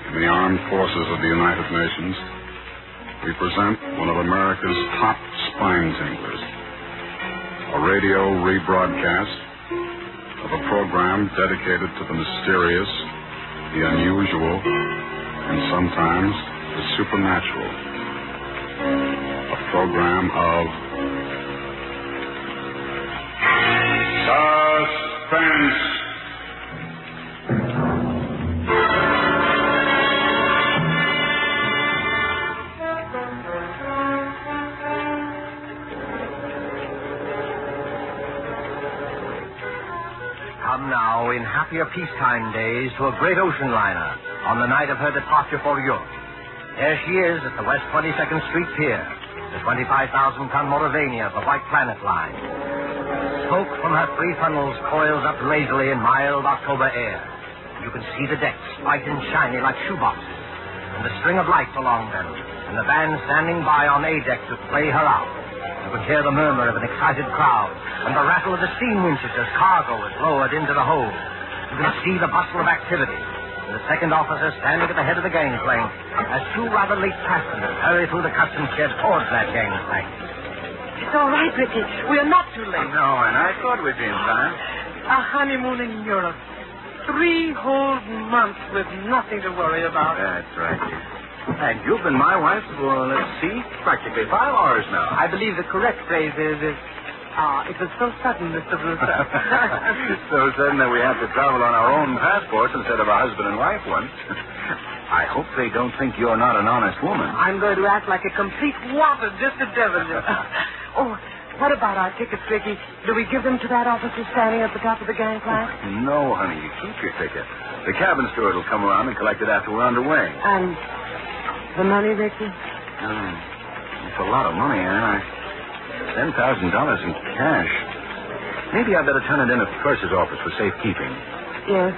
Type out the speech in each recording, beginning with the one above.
in the armed forces of the United Nations, we present one of America's top spine tinglers, a radio rebroadcast of a program dedicated to the mysterious, the unusual, and sometimes the supernatural. A program of suspense. Come now, in happier peacetime days, to a great ocean liner on the night of her departure for Europe. There she is at the West 22nd Street Pier, the 25,000-ton Mauravania, the White Planet Line. Smoke from her three funnels coils up lazily in mild October air. You can see the decks, white and shiny like shoeboxes, and the string of lights along them, and the band standing by on A deck to play her out. You can hear the murmur of an excited crowd and the rattle of the steam winches as cargo is lowered into the hold. You can see the bustle of activity and the second officer standing at the head of the gangplank as two rather late passengers hurry through the customs shed towards that gangplank. It's all right, Ricky. We're not too late. No, and I thought we'd be in time. A honeymoon in Europe. 3 whole months with nothing to worry about. That's right. And you've been my wife for, let's see, practically 5 hours now. I believe the correct phrase is it was so sudden, Mr. Brewster. So sudden that we have to travel on our own passports instead of a husband and wife one. I hope they don't think you're not an honest woman. I'm going to act like a complete wanton just to devil you. Oh, what about our tickets, Ricky? Do we give them to that officer standing at the top of the gangplank? No, honey, you keep your ticket. The cabin steward will come around and collect it after we're underway. And the money, Ricky? It's a lot of money, $10,000 in cash. Maybe I'd better turn it in at the purser's office for safekeeping. Yes,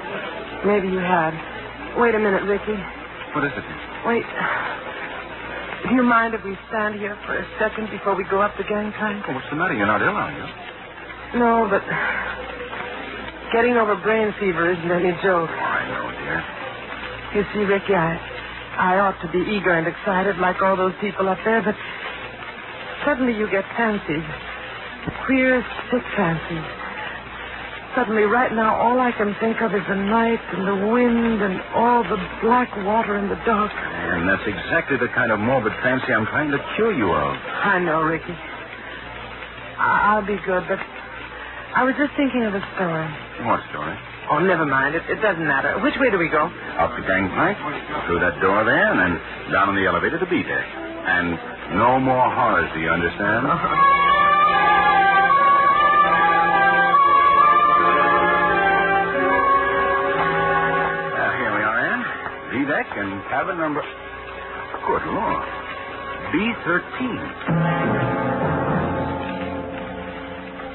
maybe you had. Wait a minute, Ricky. What is it? Wait. Do you mind if we stand here for a second before we go up the gangplank? Oh, what's the matter? You're not ill, are you? No, but getting over brain fever isn't any joke. Oh, I know, dear. You see, Ricky, I ought to be eager and excited like all those people up there, but suddenly you get fancies. Queer, sick fancies. Suddenly, right now, all I can think of is the night and the wind and all the black water in the dark. And that's exactly the kind of morbid fancy I'm trying to cure you of. I know, Ricky. I'll be good, but I was just thinking of a story. What story? Oh, never mind. It doesn't matter. Which way do we go? Up the gangplank, through that door there, and then down on the elevator to B deck. And no more horrors, do you understand? Here we are, Ann. B deck and cabin number... Good Lord. B-13.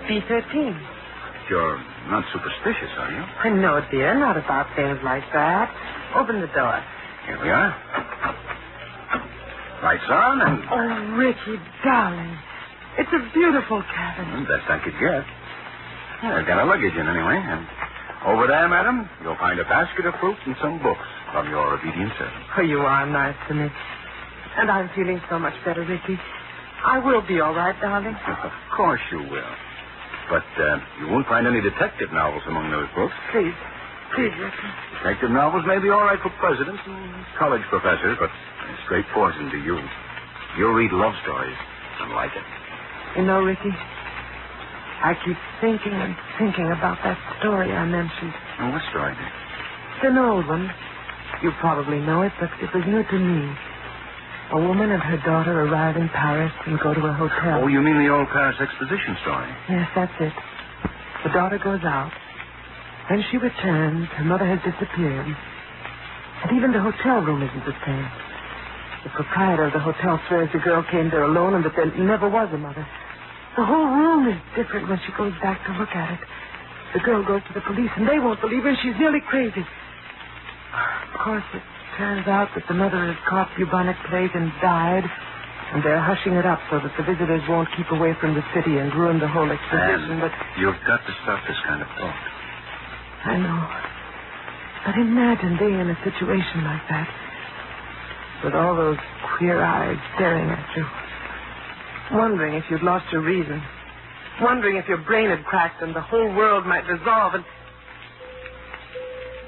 B-13. You're not superstitious, are you? No, dear, not about things like that. Open the door. Here we are. Lights on and... Oh, Ricky, darling. It's a beautiful cabin. Best I could get. Yeah, I've got our luggage in anyway. And over there, madam, you'll find a basket of fruit and some books from your obedient servant. Oh, you are nice to me. And I'm feeling so much better, Ricky. I will be all right, darling. Of course you will. But you won't find any detective novels among those books. Please, Ricky. Detective novels may be all right for presidents and college professors, but straight poison to you. You'll read love stories and like it. You know, Ricky, I keep thinking and thinking about that story I mentioned. Oh, what story? It's an old one. You probably know it, but it was new to me. A woman and her daughter arrive in Paris and go to a hotel. Oh, you mean the old Paris Exposition story? Yes, that's it. The daughter goes out. When she returns, her mother has disappeared. And even the hotel room isn't the same. The proprietor of the hotel swears the girl came there alone and that there never was a mother. The whole room is different when she goes back to look at it. The girl goes to the police, and they won't believe her, and she's nearly crazy. Of course, it turns out that the mother has caught bubonic plague and died, and they're hushing it up so that the visitors won't keep away from the city and ruin the whole exposition. But you've got to stop this kind of talk. I know. But imagine being in a situation like that, with all those queer eyes staring at you, wondering if you'd lost your reason, wondering if your brain had cracked and the whole world might dissolve and...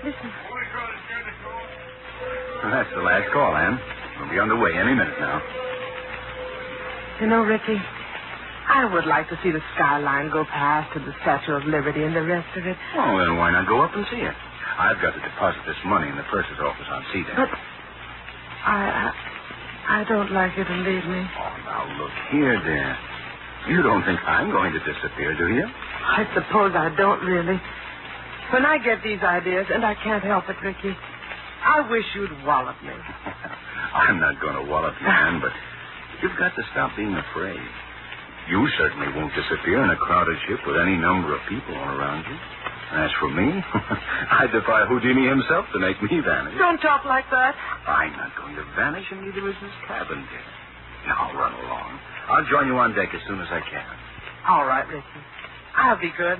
Listen. Well, that's the last call, Ann. We'll be underway any minute now. You know, Ricky, I would like to see the skyline go past to the Statue of Liberty and the rest of it. Oh, then why not go up and see it? I've got to deposit this money in the purser's office on Cedar. But I don't like you to leave me. Oh, now look here, dear. You don't think I'm going to disappear, do you? I suppose I don't really. When I get these ideas, and I can't help it, Ricky, I wish you'd wallop me. I'm not going to wallop you, Ann, but you've got to stop being afraid. You certainly won't disappear in a crowded ship with any number of people all around you. As for me, I defy Houdini himself to make me vanish. Don't talk like that. I'm not going to vanish, and neither is this cabin, dear. Now, run along. I'll join you on deck as soon as I can. All right, Ricky. I'll be good.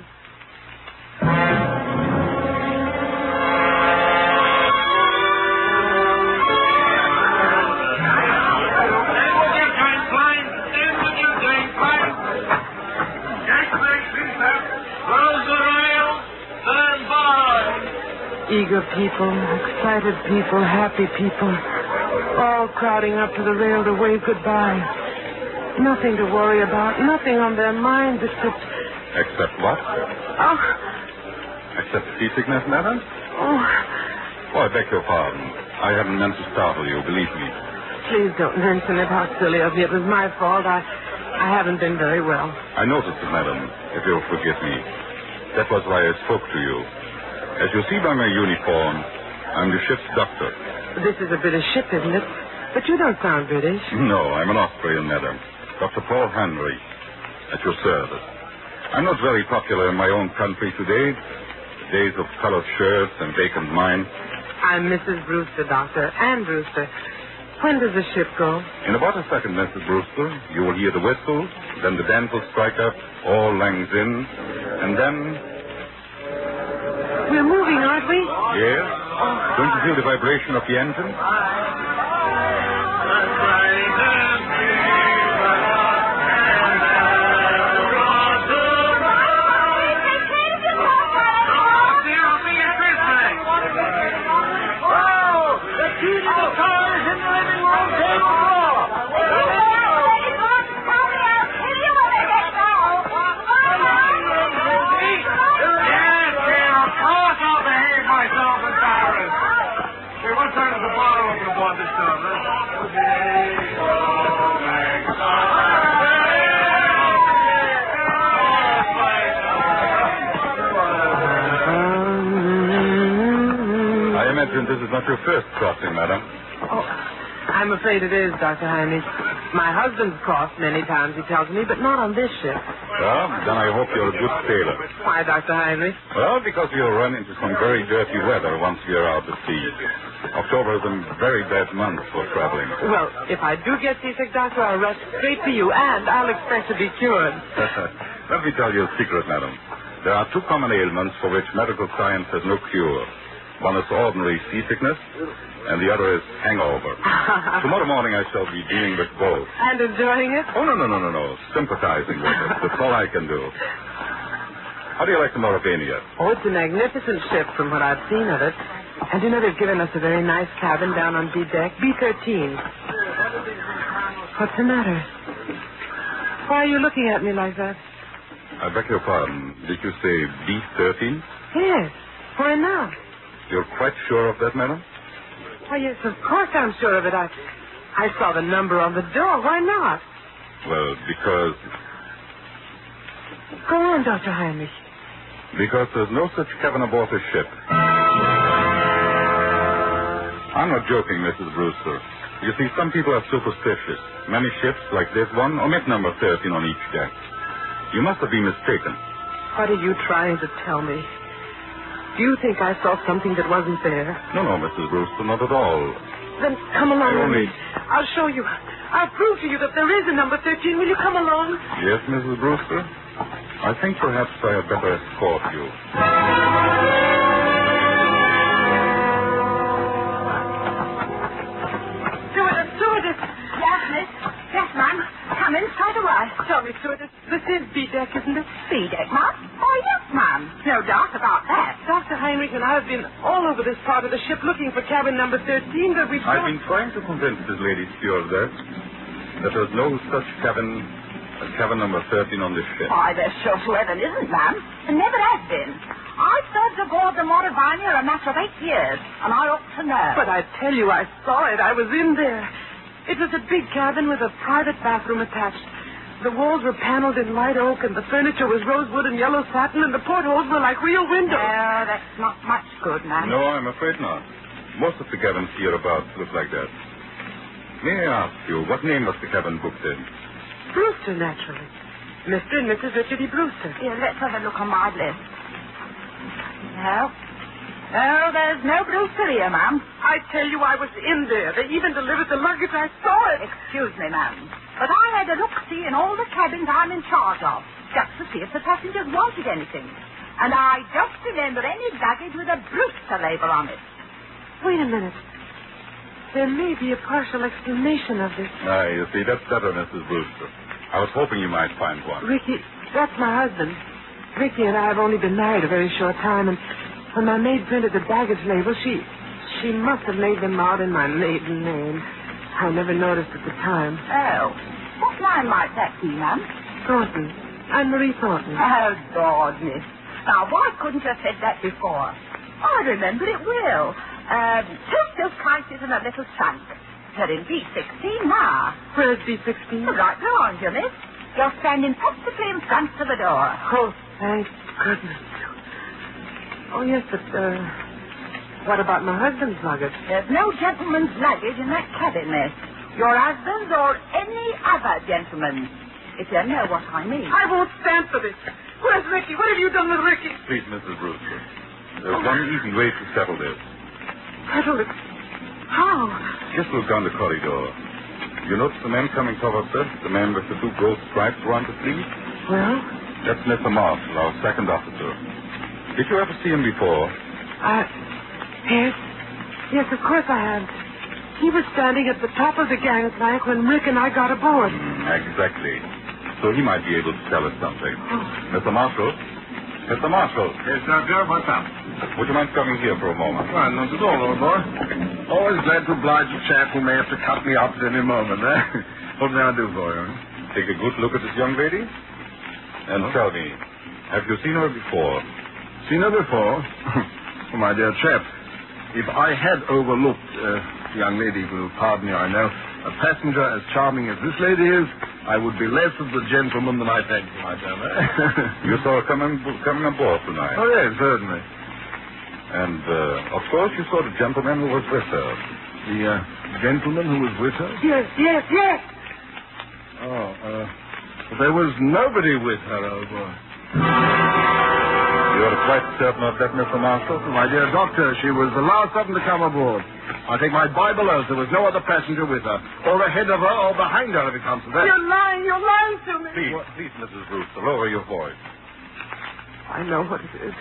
Eager people, excited people, happy people, all crowding up to the rail to wave goodbye. Nothing to worry about, nothing on their minds except... Except what? Oh. Except seasickness, madam? Oh. I beg your pardon. I haven't meant to startle you, believe me. Please don't mention it, how silly of me. It was my fault. I haven't been very well. I noticed it, madam, if you'll forgive me. That was why I spoke to you. As you see by my uniform, I'm the ship's doctor. This is a British ship, isn't it? But you don't sound British. No, I'm an Austrian, madam. Dr. Paul Henry, at your service. I'm not very popular in my own country today. Days of colored shirts and vacant minds. I'm Mrs. Brewster, Doctor. Ann Brewster. When does the ship go? In about a second, Mrs. Brewster, you will hear the whistle, then the band will strike up, all langs in, and then... We're moving, aren't we? Yes? Don't you feel the vibration of the engine? This is not your first crossing, madam. Oh, I'm afraid it is, Dr. Heinrich. My husband's crossed many times, he tells me, but not on this ship. Well, then I hope you're a good sailor. Why, Dr. Heinrich? Well, because you'll run into some very dirty weather once you're out at sea. October is a very bad month for traveling. Well, if I do get seasick, Doctor, I'll rush straight to you, and I'll expect to be cured. Let me tell you a secret, madam. There are two common ailments for which medical science has no cure. One is ordinary seasickness, and the other is hangover. Tomorrow morning I shall be dealing with both. And enjoying it? Oh, no. Sympathizing with it. That's all I can do. How do you like the Mauravania? Oh, it's a magnificent ship from what I've seen of it. And you know, they've given us a very nice cabin down on B deck, B-13. What's the matter? Why are you looking at me like that? I beg your pardon. Did you say B-13? Yes. Why not? You're quite sure of that, madam? Why, yes, of course I'm sure of it. I saw the number on the door. Why not? Well, because... Go on, Dr. Heinrich. Because there's no such cabin aboard the ship. I'm not joking, Mrs. Brewster. You see, some people are superstitious. Many ships, like this one, omit number 13 on each deck. You must have been mistaken. What are you trying to tell me? Do you think I saw something that wasn't there? No, Mrs. Brewster, not at all. Then come along with Only... me. I'll show you. I'll prove to you that there is a number 13. Will you come along? Yes, Mrs. Brewster. I think perhaps I had better escort you. This is B-deck, isn't it? B-deck, ma'am? Oh, yes, ma'am. No doubt about that. Dr. Heinrich and I have been all over this part of the ship looking for cabin number 13, but we've I've been trying to convince this lady stewardess that there's no such cabin as cabin number 13 on this ship. Why, there sure to heaven isn't, ma'am. And never has been. I've served aboard the Mauravania a matter of 8 years, and I ought to know. But I tell you, I saw it. I was in there. It was a big cabin with a private bathroom attached. The walls were paneled in light oak, and the furniture was rosewood and yellow satin, and the portholes were like real windows. No, that's not much good, ma'am. No, I'm afraid not. Most of the cabins hereabouts look like that. May I ask you, what name was the cabin booked in? Brewster, naturally. Mr. and Mrs. Richard E. Brewster. Here, let's have a look on my list. No. No, there's no Brewster here, ma'am. I tell you, I was in there. They even delivered the luggage. I saw it. Excuse me, ma'am. But I had a look-see in all the cabins I'm in charge of, just to see if the passengers wanted anything. And I don't remember any luggage with a Brewster label on it. Wait a minute. There may be a partial explanation of this. You see, that's better, Mrs. Brewster. I was hoping you might find one. Ricky, that's my husband. Ricky and I have only been married a very short time, and when my maid printed the baggage label, she must have laid them out in my maiden name. I never noticed at the time. Oh. What line might that be, ma'am? Thornton. I'm Marie Thornton. Oh, God, miss. Now, why couldn't you have said that before? I remember it well. 2 silk prices and a little trunk. You're in B16 now. Where's B16? Right behind you, miss. You're standing perfectly in front of the door. Oh, thank goodness. Oh, yes, but, what about my husband's luggage? There's no gentleman's luggage in that cabin, miss. Your husband's or any other gentleman's. If you know what I mean. I won't stand for this. Where's Ricky? What have you done with Ricky? Please, Mrs. Brewster. There's one easy way to settle this. Settle it? How? Just look down the corridor. You notice the man coming towards us? The man with the 2 gold stripes around the sleeve? Well? That's Mr. Marshall, our second officer. Did you ever see him before? Yes. Yes, of course I have. He was standing at the top of the gangplank when Rick and I got aboard. Exactly. So he might be able to tell us something. Oh. Mr. Marshall? Mr. Marshall? Yes, Doctor, what's up? Would you mind coming here for a moment? Well, not at all, old boy. Always glad to oblige a chap who may have to cut me up at any moment, eh? What may I do for you? Take a good look at this young lady. And tell me, have you seen her before? Seen her before? Oh, my dear chap, if I had overlooked, young lady will pardon me, I know, a passenger as charming as this lady is, I would be less of the gentleman than I think for my time. You saw her coming aboard tonight. Oh, yes, certainly. And, of course, you saw the gentleman who was with her. The gentleman who was with her? Yes. Oh, there was nobody with her, old boy. You're quite certain of that, Mr. Marshall? My dear doctor, she was the last of them to come aboard. I take my Bible oath there was no other passenger with her, or ahead of her, or behind her, if it comes to that. You're lying to me. Please, Mrs. Brewster, lower your voice. I know what it is.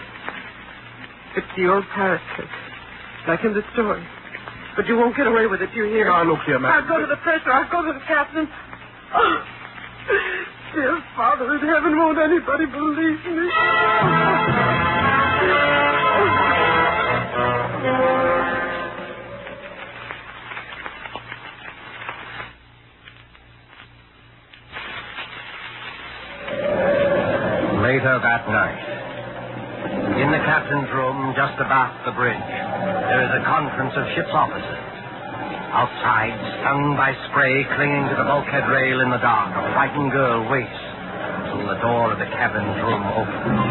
It's the old parrot trick, like in the story. But you won't get away with it, you hear? Now, look here, ma'am. I'll go to the purser. I'll go to the captain. Oh, dear Father in heaven, won't anybody believe me? Later that night, in the captain's room just abaft the bridge, there is a conference of ship's officers. Outside, stung by spray clinging to the bulkhead rail in the dark, a frightened girl waits until the door of the cabin's room opens.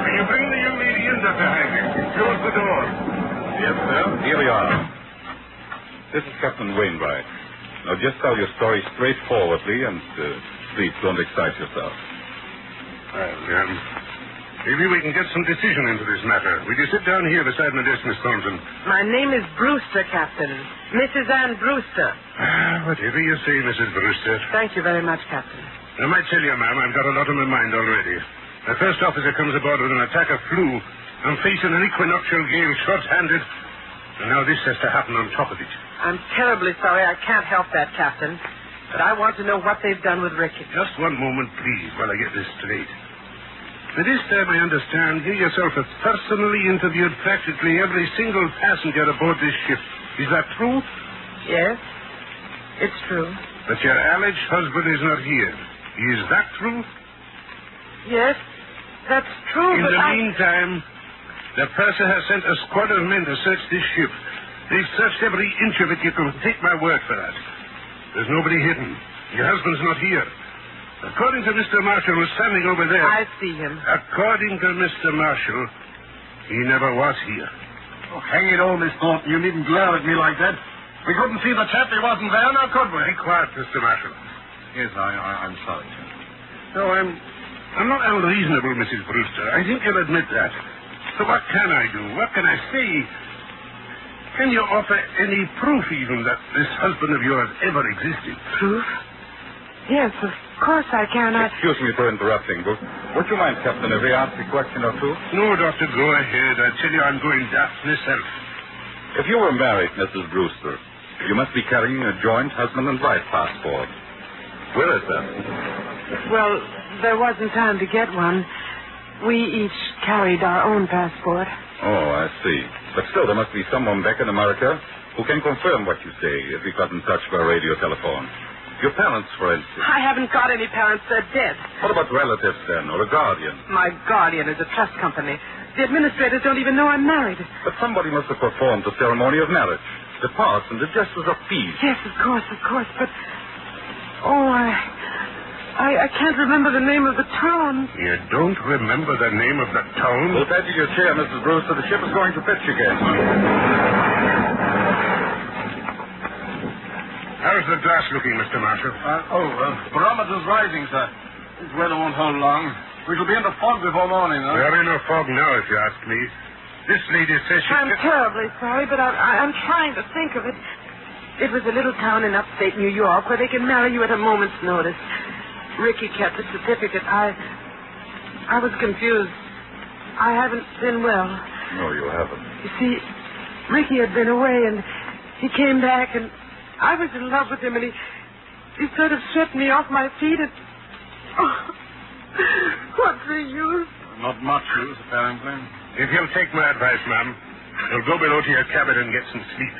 Can you bring the young lady in, Dr. Heinrich? Close the door. Yes, sir. Here we are. This is Captain Wainwright. Now, just tell your story straightforwardly and please don't excite yourself. Well, maybe we can get some decision into this matter. Will you sit down here beside my desk, Miss Thornton? My name is Brewster, Captain. Mrs. Ann Brewster. Whatever you say, Mrs. Brewster. Thank you very much, Captain. I might tell you, ma'am, I've got a lot on my mind already. The first officer comes aboard with an attack of flu. I'm facing an equinoctial gale short-handed. And now this has to happen on top of it. I'm terribly sorry. I can't help that, Captain. But I want to know what they've done with Ricky. Just one moment, please, while I get this straight. By this time, I understand you yourself have personally interviewed practically every single passenger aboard this ship. Is that true? Yes, it's true. But your alleged husband is not here. Is that true? Yes, that's true, In but the meantime, the purser has sent a squad of men to search this ship. They've searched every inch of it. You can take my word for that. There's nobody hidden. Your husband's not here. According to Mr. Marshall, who's standing over there. I see him. According to Mr. Marshall, he never was here. Oh, hang it all, Miss Thornton. You needn't glare at me like that. We couldn't see the chap. He wasn't there, now could we? Be quiet, Mr. Marshall. Yes, I'm sorry, sir. No, I'm not unreasonable, Mrs. Brewster. I think you'll admit that. So what can I do? What can I say? Can you offer any proof even that this husband of yours ever existed? Proof? Yes, of course I can. Excuse me for interrupting, but would you mind, Captain, if we ask a question or two? No, Doctor, go ahead. I tell you, I'm going daft myself. If you were married, Mrs. Brewster, you must be carrying a joint husband and wife passport. Where is that? Well, there wasn't time to get one. We each carried our own passport. Oh, I see. But still, there must be someone back in America who can confirm what you say if we got in touch by radio telephone. Your parents, for instance. I haven't got any parents. They're dead. What about relatives, then, or a guardian? My guardian is a trust company. The administrators don't even know I'm married. But somebody must have performed the ceremony of marriage, the parts and the gestures of peace. Yes, of course. But, I can't remember the name of the town. You don't remember the name of the town? Hold tight to your chair, Mrs. Brewster. The ship is going to pitch again. How's the glass looking, Mr. Marshall? Barometer's rising, sir. This weather won't hold long. We shall be in the fog before morning, huh? We're in a fog now, if you ask me. This lady says she... I'm terribly sorry, but I'm trying to think of it. It was a little town in upstate New York where they can marry you at a moment's notice. Ricky kept the certificate. I was confused. I haven't been well. No, you haven't. You see, Ricky had been away, and he came back, and I was in love with him, and he sort of swept me off my feet, and... Oh, what's the use? Not much use, apparently. If you'll take my advice, ma'am, you'll go below to your cabin and get some sleep.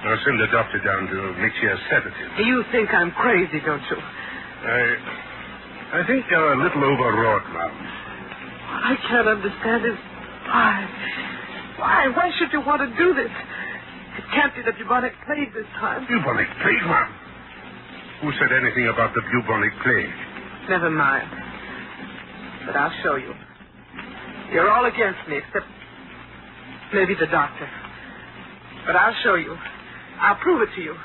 I'll send the doctor down to mix you a sedative. You think I'm crazy, don't you? I think you're a little overwrought, ma'am. What I can't understand is why. Why should you want to do this? It can't be the bubonic plague this time. Bubonic plague, ma'am? Who said anything about the bubonic plague? Never mind. But I'll show you. You're all against me, except maybe the doctor. But I'll show you. I'll prove it to you.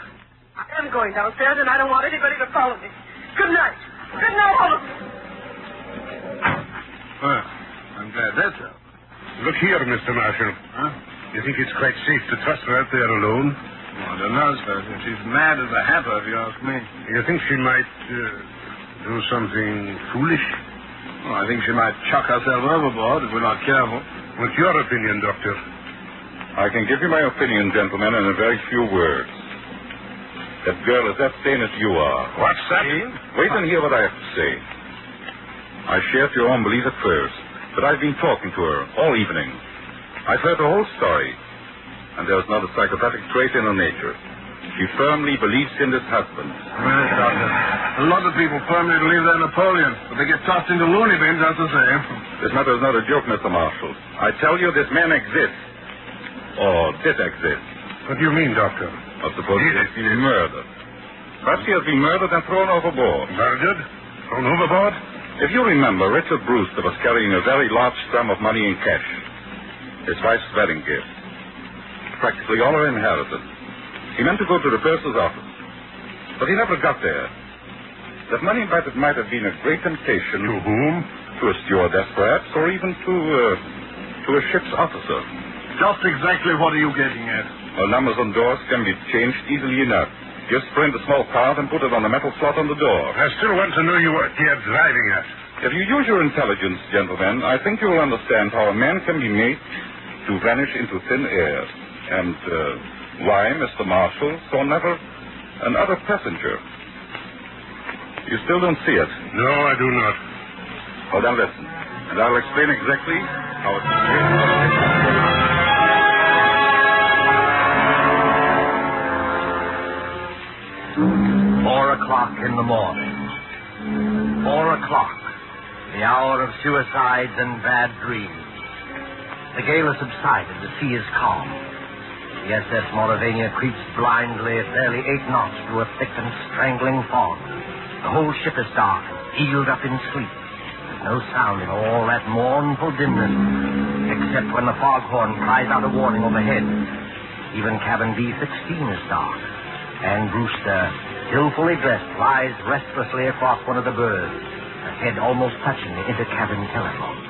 I am going downstairs, and I don't want anybody to follow me. Good night. Good night, all of you. Well, I'm glad that's out. Look here, Mr. Marshall. Huh? You think it's quite safe to trust her out there alone? Well, I don't know, sir. She's mad as a hatter, if you ask me. You think she might do something foolish? Well, I think she might chuck herself overboard if we're not careful. What's your opinion, Doctor? I can give you my opinion, gentlemen, in a very few words. That girl is as sane as you are. What's that? Wait and hear what I have to say. I shared your own belief at first, but I've been talking to her all evening. I've heard the whole story, and there's not a psychopathic trait in her nature. She firmly believes in this husband. Well, Doctor, a lot of people firmly believe they're Napoleon, but they get tossed into loony bins, that's the same. This matter is not a joke, Mr. Marshall. I tell you, this man exists. Or did exist. What do you mean, Doctor? I suppose he has been murdered. Perhaps he has been murdered and thrown overboard. Murdered? Thrown overboard? If you remember, Richard Brewster was carrying a very large sum of money in cash. His wife's wedding gift. Practically all her inheritance. He meant to go to the purser's office. But he never got there. That money might have been a great temptation. To whom? To a stewardess, perhaps, or even to a ship's officer. Just exactly what are you getting at? Well, numbers on doors can be changed easily enough. Just print a small card and put it on a metal slot on the door. I still want to know what you're driving at. If you use your intelligence, gentlemen, I think you will understand how a man can be made to vanish into thin air. And why Mr. Marshall saw never another passenger. You still don't see it? No, I do not. Well, then listen. And I'll explain exactly how it's... 4 o'clock in the morning. 4 o'clock. The hour of suicides and bad dreams. The gale has subsided. The sea is calm. The SS Mauravania creeps blindly at barely 8 knots through a thick and strangling fog. The whole ship is dark, heeled up in sleep. There's no sound in all that mournful dimness, except when the foghorn cries out a warning overhead. Even cabin B-16 is dark. And Brewster, skillfully dressed, lies restlessly across one of the berths, her head almost touching the inter-cabin telephone.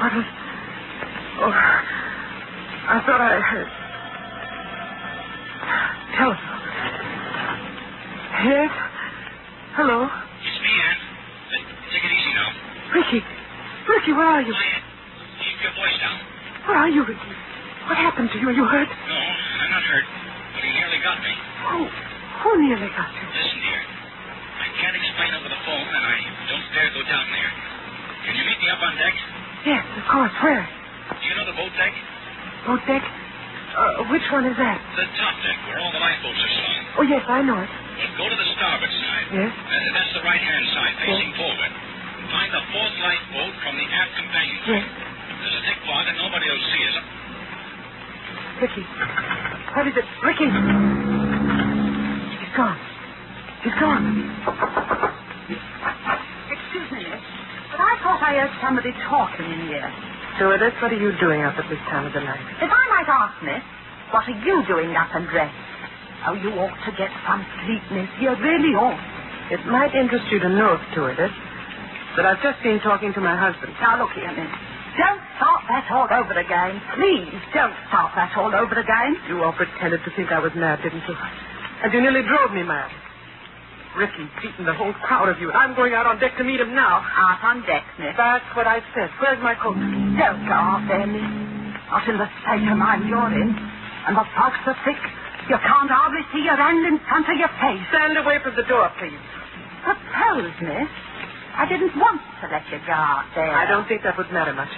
What was... Oh, I thought I heard... Telephone. Yes? Hello? It's me, Ann. Take it easy now. Ricky. Ricky, where are you? Quiet. Keep your voice down. Where are you, Ricky? What happened to you? Are you hurt? No, I'm not hurt. But he nearly got me. Who nearly got you? Listen, dear. I can't explain over the phone, and I don't dare go down there. Can you meet me up on deck? Yes, of course. Where? Do you know the boat deck? Boat deck? Which one is that? The top deck, where all the lifeboats are slung. Oh, yes, I know it. Well, go to the starboard side. Yes? That's the right-hand side, facing forward. Find the 4th lifeboat from the aft companion. Yes. There's a thick fog, and nobody will see us. Ricky. What is it? Ricky! He's gone. He's gone. Excuse me, miss, but I thought I heard somebody talking in here. Stewardess, what are you doing up at this time of the night? If I might ask, miss, what are you doing up and dressed? Oh, you ought to get some sleep, miss. You really ought. It might interest you to know, Stewardess, that I've just been talking to my husband. Now, look here, miss. Don't start that all over again. Please, don't start that all over again. You all pretended to think I was mad, didn't you? And you nearly drove me mad. Ricky's beaten the whole crowd of you, and I'm going out on deck to meet him now. Out on deck, miss. That's what I said. Where's my coat? Don't go out there, miss. Not in the state of mind you're in. And the fog's so thick, you can't hardly see your hand in front of your face. Stand away from the door, please. Suppose, miss, I didn't want to let you go out there. I don't think that would matter much.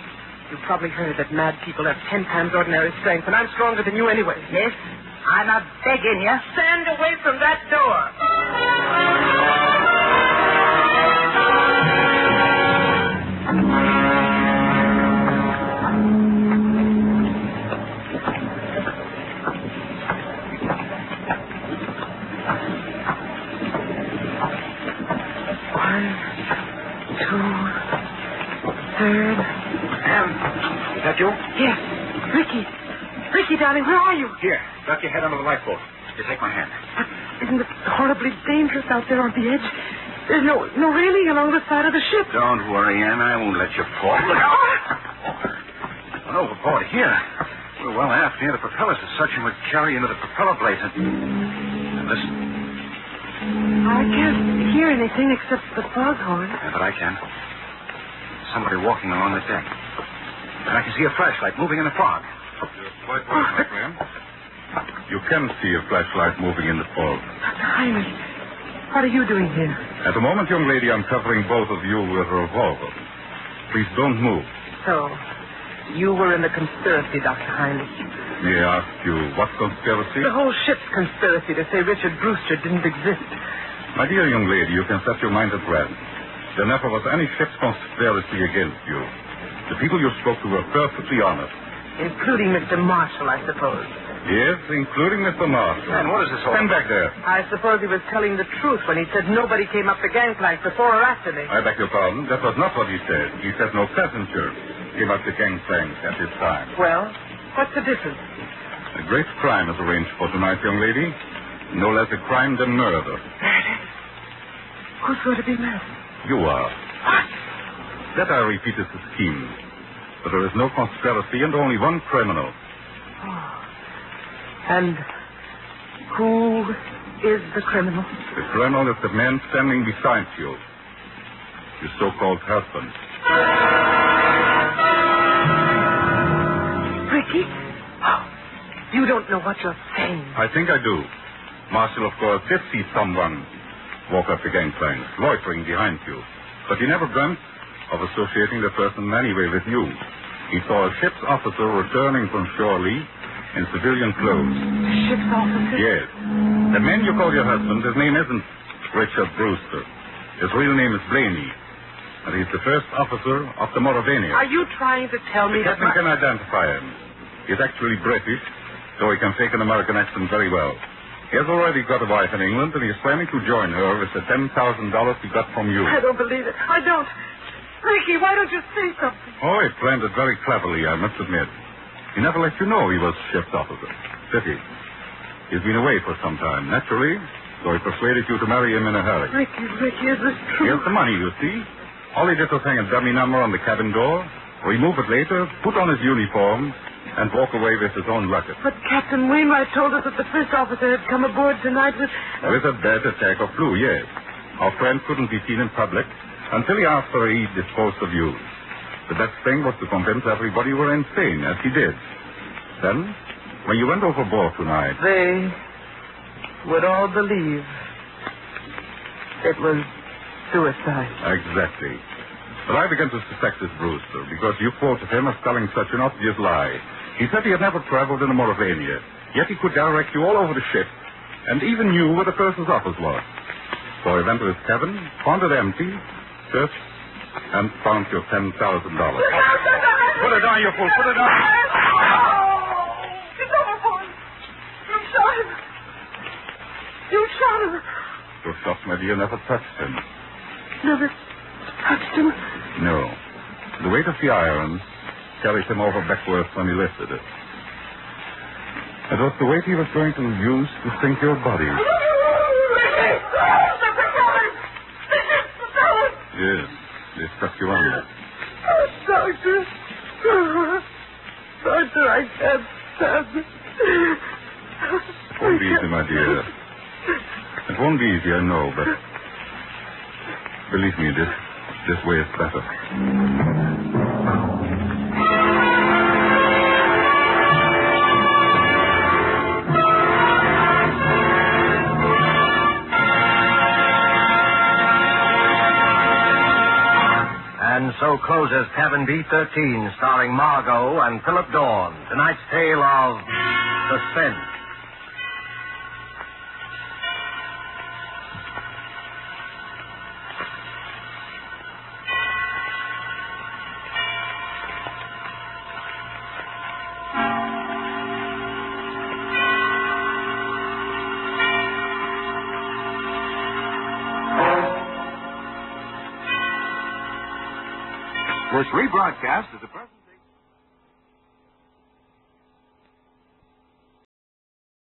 You've probably heard that mad people have 10 times ordinary strength, and I'm stronger than you anyway. Miss, I'm a begging you. Stand away from that door. Is that you? Yes. Ricky. Ricky, darling, where are you? Here, duck your head under the lifeboat. You take my hand. But isn't it horribly dangerous out there on the edge? There's no railing along the side of the ship. Don't worry, Ann. I won't let you fall. Well, overboard here. We're well aft near the propellers. The suction would carry into the propeller blades. And listen. I can't hear anything except the foghorn. Yeah, but I can. Somebody walking along the deck. And I can see a flashlight moving in the fog. You're quite right, my friend. You can see a flashlight moving in the fog. Dr. Heinrich, what are you doing here? At the moment, young lady, I'm covering both of you with a revolver. Please don't move. So, you were in the conspiracy, Dr. Heinrich. May I ask you what conspiracy? The whole ship's conspiracy to say Richard Brewster didn't exist. My dear young lady, you can set your mind at rest. There never was any ship's conspiracy against you. The people you spoke to were perfectly honest. Including Mr. Marshall, I suppose. Yes, including Mr. Marshall. And what is this all Stand back there. I suppose he was telling the truth when he said nobody came up the gangplank before or after me. I beg your pardon. That was not what he said. He said no passenger came up the gangplank at this time. Well, what's the difference? A great crime is arranged for tonight, young lady. No less a crime than murder. Murder? Who's going to be murdered? You are. What? That, I repeat, is the scheme. But there is no conspiracy and only one criminal. Oh. And who is the criminal? The criminal is the man standing beside you. Your so-called husband. Ricky? Oh, you don't know what you're saying. I think I do. Marshall, of course, did see someone walk up the gangplank, loitering behind you. But he never dreamt of associating the person in any way with you. He saw a ship's officer returning from Shore Lee in civilian clothes. Ship's officer? Yes. The man you call your husband, his name isn't Richard Brewster. His real name is Blaney. And he's the first officer of the Mauravania. Are you trying to tell me The that captain can identify him. He's actually British, though he can fake an American accent very well. He has already got a wife in England, and he's planning to join her with the $10,000 he got from you. I don't believe it. I don't. Ricky, why don't you say something? Oh, he planned it very cleverly, I must admit. He never let you know he was ship's officer. Pity. He's been away for some time, naturally, so he persuaded you to marry him in a hurry. Ricky, is this true? Here's the money, you see. All he did was hang a dummy number on the cabin door, remove it later, put on his uniform, and walk away with his own luggage. But Captain Wainwright told us that the first officer had come aboard tonight with... With a bad attack of flu, yes. Our friend couldn't be seen in public until after he disposed of you. The best thing was to convince everybody you were insane, as he did. Then, when you went overboard tonight... They would all believe it was suicide. Exactly. But I began to suspect this Brewster because you quoted him as telling such an obvious lie. He said he had never traveled in the Mauravania, yet he could direct you all over the ship and even knew where the person's office was. So he went to his cabin, found it empty, searched, and found your $10,000. Put it down, you fool. Put it down. It's overboard. You shot him. You shot him. Your shot, my dear, never touched him. Never touched him? No. The weight of the iron carried him over backwards when he lifted it. It was the weight he was going to use to sink your body. Yes, they stuck you under. Oh, Doctor. Doctor, I can't stand it. It won't be easy, my dear. It won't be easy, I know, but believe me, this way is better. And so closes Cabin B-13, starring Margot and Philip Dorn. Tonight's tale of suspense. This rebroadcast is a present.